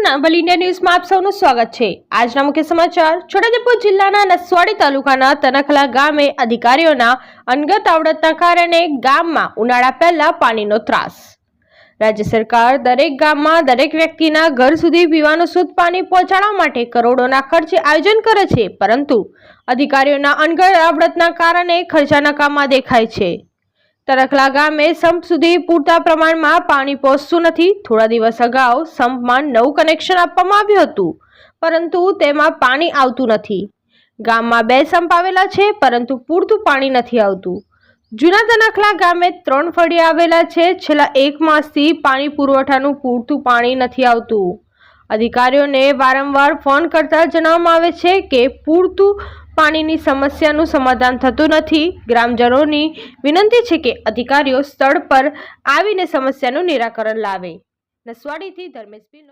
નવલ India ન્યૂઝમાં આપ સૌનું સ્વાગત છે। આજના મુખ્ય સમાચાર। છોટાઉદેપુર જિલ્લાના નસવાડી તાલુકાના તનખલા ગામે અધિકારીઓના અનગત આવડતના કારણે ગામમાં ઉનાળા પહેલા પાણીનો ત્રાસ। રાજ્ય સરકાર દરેક ગામમાં દરેક વ્યક્તિના ઘર સુધી પીવાનું શુદ્ધ પાણી પહોંચાડવા માટે કરોડોના ખર્ચે આયોજન કરે છે, પરંતુ અધિકારીઓના અનગત આવડતના કારણે ખર્ચા નકામા દેખાય છે। તનખલા ગામે સંપ સુધી પૂરતા પ્રમાણમાં પાણી પહોંચતું નથી। થોડા દિવસ અગાઉ સંપમાં નવું કનેક્શન આપવામાં આવ્યું હતું, પરંતુ તેમાં પાણી આવતું નથી। ગામમાં 2 સંપ આવેલા છે, પરંતુ પૂરતું પાણી નથી આવતું। જૂના તનખલા ગામે 3 ફળિયા આવેલા છે। છેલ્લા 1 માસથી પાણી પુરવઠાનું પૂરતું પાણી નથી આવતું। અધિકારીઓને વારંવાર ફોન કરતા જણાવવામાં આવે છે કે પૂરતું પાણીની સમસ્યાનું સમાધાન થતું નથી। ગ્રામજનોની વિનંતી છે કે અધિકારીઓ સ્થળ પર આવીને સમસ્યાનું નિરાકરણ લાવે। નસવાડીથી ધર્મેશ પી